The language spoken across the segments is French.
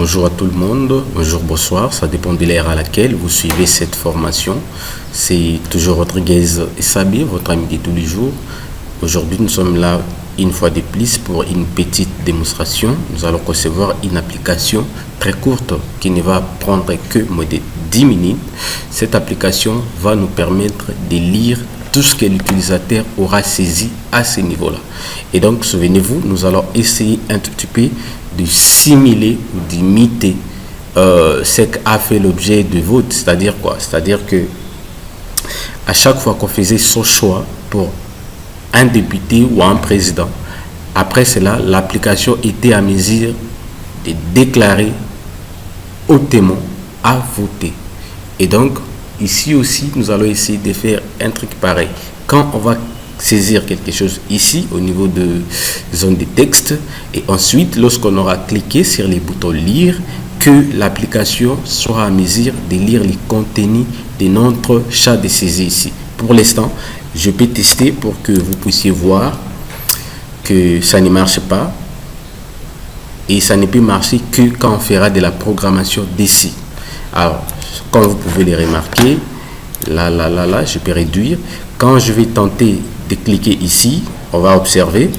Bonjour à tout le monde, bonjour, bonsoir, ça dépend de l'ère à laquelle vous suivez cette formation. C'est toujours Rodriguez Sabi, votre ami de tous les jours. Aujourd'hui, nous sommes là une fois de plus pour une petite démonstration. Nous allons concevoir une application très courte qui ne va prendre que moins de 10 minutes. Cette application va nous permettre de lire tout ce que l'utilisateur aura saisi à ce niveau-là. Et donc, souvenez-vous, nous allons essayer un tout petit peu de simuler ou d'imiter ce qu'a fait l'objet de vote. C'est-à-dire quoi? C'est-à-dire que à chaque fois qu'on faisait son choix pour un député ou un président, après cela, l'application était à mesure de déclarer au témoin à voter. Et donc, ici aussi, nous allons essayer de faire un truc pareil. Quand on va saisir quelque chose ici, au niveau de zone de texte, et ensuite, lorsqu'on aura cliqué sur les boutons lire, que l'application sera à mesure de lire les contenus de notre chat de saisie ici. Pour l'instant, je peux tester pour que vous puissiez voir que ça ne marche pas. Et ça ne peut marcher que quand on fera de la programmation d'ici. Alors, comme vous pouvez le remarquer, là, je peux réduire. Quand je vais tenter de cliquer ici, on va observer.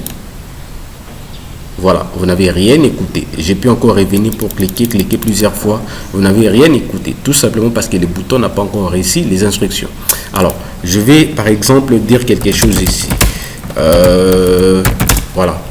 Voilà, vous n'avez rien écouté. J'ai pu encore revenir pour cliquer plusieurs fois. Vous n'avez rien écouté, tout simplement parce que le bouton n'a pas encore réussi les instructions. Alors, je vais par exemple dire quelque chose ici. Voilà.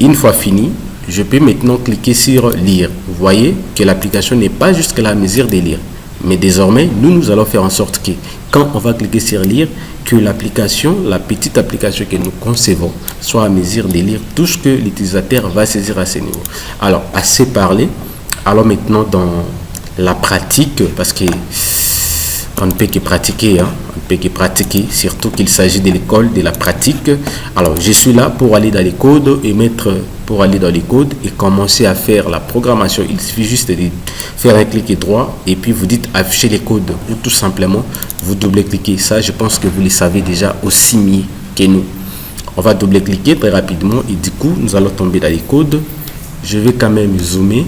Une fois fini, je peux maintenant cliquer sur lire. Vous voyez que l'application n'est pas jusqu'à la mesure de lire. Mais désormais, nous allons faire en sorte que quand on va cliquer sur lire, que l'application, la petite application que nous concevons, soit à mesure de lire tout ce que l'utilisateur va saisir à ce niveau. Alors, assez parlé. Alors maintenant dans la pratique, parce que on ne peut que pratiquer, on ne peut que pratiquer, surtout qu'il s'agit de l'école de la pratique. Alors, je suis là pour aller dans les codes et commencer à faire la programmation. Il suffit juste de faire un clic droit et puis vous dites afficher les codes ou tout simplement vous double-cliquez. Ça, je pense que vous le savez déjà aussi mieux que nous. On va double-cliquer très rapidement et du coup, nous allons tomber dans les codes. Je vais quand même zoomer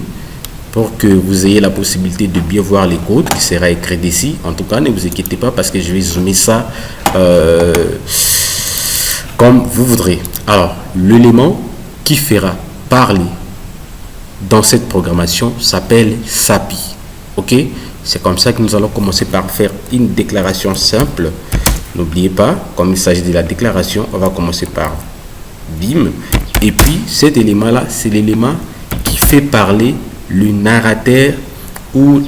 pour que vous ayez la possibilité de bien voir les codes qui sera écrit d'ici. En tout cas, ne vous inquiétez pas parce que je vais zoomer ça comme vous voudrez. Alors, l'élément qui fera parler dans cette programmation s'appelle SAPI. Ok? C'est comme ça que nous allons commencer par faire une déclaration simple. N'oubliez pas, comme il s'agit de la déclaration, on va commencer par BIM. Et puis, cet élément-là, c'est l'élément qui fait parler le narrateur ou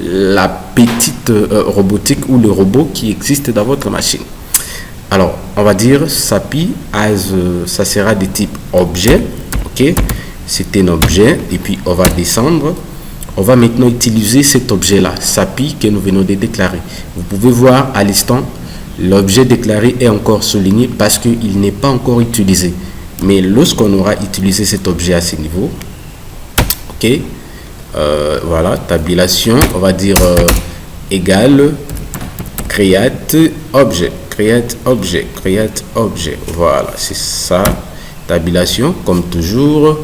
la petite robotique ou le robot qui existe dans votre machine. Alors, on va dire SAPI, ça sera de type objet. Ok, c'est un objet et puis on va descendre. On va maintenant utiliser cet objet-là, SAPI, que nous venons de déclarer. Vous pouvez voir à l'instant, l'objet déclaré est encore souligné parce qu'il n'est pas encore utilisé. Mais lorsqu'on aura utilisé cet objet à ce niveau, ok, voilà, tabulation, on va dire égal create objet. Create objet. Voilà, c'est ça. Tabulation, comme toujours.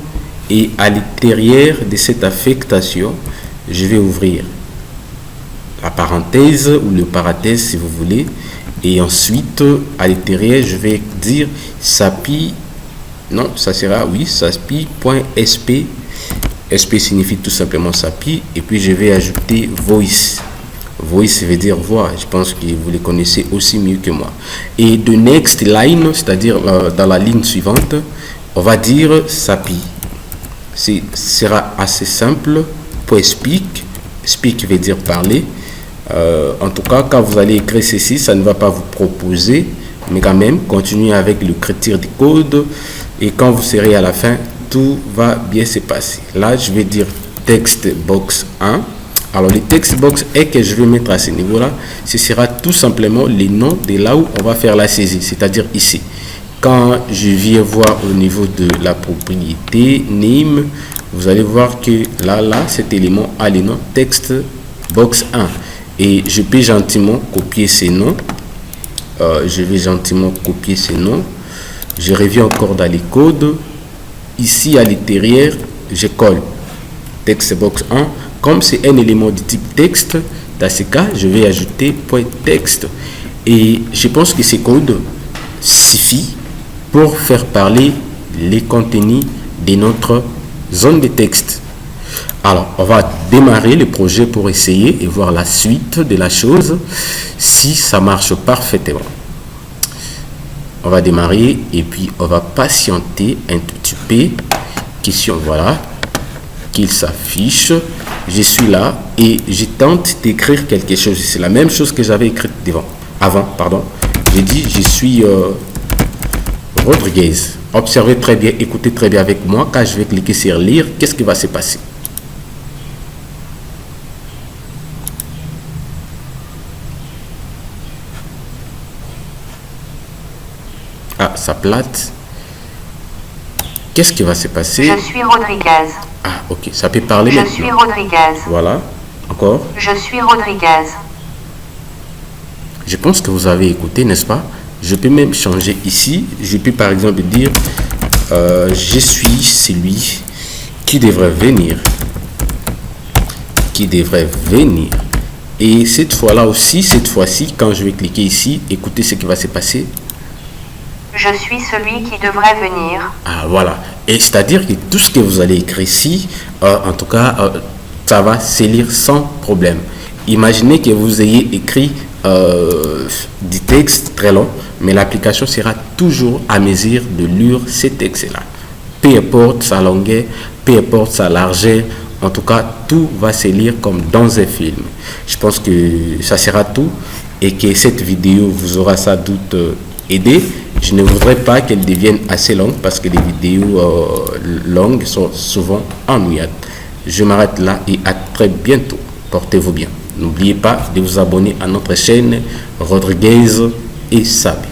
Et à l'intérieur de cette affectation, je vais ouvrir la parenthèse ou le parenthèse si vous voulez. Et ensuite, à l'intérieur, je vais dire SAPI. Non, ça sera, oui, SAPI.sp. SP signifie tout simplement SAPI. Et puis, je vais ajouter voice. Voice veut dire voix. Je pense que vous les connaissez aussi mieux que moi. Et de next line, c'est-à-dire dans la ligne suivante, on va dire SAPI. Ce sera assez simple. Pour speak. Speak veut dire parler. En tout cas, quand vous allez écrire ceci, ça ne va pas vous proposer. Mais quand même, continuez avec le critère du code. Et quand vous serez à la fin, tout va bien se passer. Là, je vais dire text box 1. Alors, le text box est que je vais mettre à ce niveau-là, ce sera tout simplement les noms de là où on va faire la saisie, c'est-à-dire ici. Quand je viens voir au niveau de la propriété name, vous allez voir que là, cet élément a les noms text box 1. Et je peux gentiment copier ces noms. Je vais gentiment copier ces noms. Je reviens encore dans les codes. Ici, à l'intérieur, je colle texte box 1. Comme c'est un élément du type texte, dans ce cas, je vais ajouter point texte. Et je pense que ce code suffit pour faire parler les contenus de notre zone de texte. Alors, on va démarrer le projet pour essayer et voir la suite de la chose si ça marche parfaitement. On va démarrer et puis on va patienter un tout petit peu. Question, voilà, qu'il s'affiche. Je suis là et je tente d'écrire quelque chose. C'est la même chose que j'avais écrit avant. J'ai dit je suis Rodriguez. Observez très bien, écoutez très bien avec moi. Quand je vais cliquer sur lire, qu'est-ce qui va se passer? Ah, ça plate. Qu'est-ce qui va se passer? Je suis Rodriguez. Ah, ok, ça peut parler Je maintenant. suis Rodriguez. Voilà, encore. Je suis Rodriguez. Je pense que vous avez écouté, n'est-ce pas? Je peux même changer ici. Je peux par exemple dire je suis celui qui devrait venir. Qui devrait venir. Et cette fois-là aussi, cette fois-ci, quand je vais cliquer ici, écoutez ce qui va se passer. Je suis celui qui devrait venir. Ah, voilà. Et c'est-à-dire que tout ce que vous allez écrire ici, en tout cas, ça va se lire sans problème. Imaginez que vous ayez écrit du texte très long, mais l'application sera toujours à mesure de lire ces textes-là. Peu importe sa longueur, peu importe sa largeur, en tout cas, tout va se lire comme dans un film. Je pense que ça sera tout et que cette vidéo vous aura sans doute aidé. Je ne voudrais pas qu'elle devienne assez longue parce que les vidéos longues sont souvent ennuyantes. Je m'arrête là et à très bientôt. Portez-vous bien. N'oubliez pas de vous abonner à notre chaîne Rodriguez et Sabi.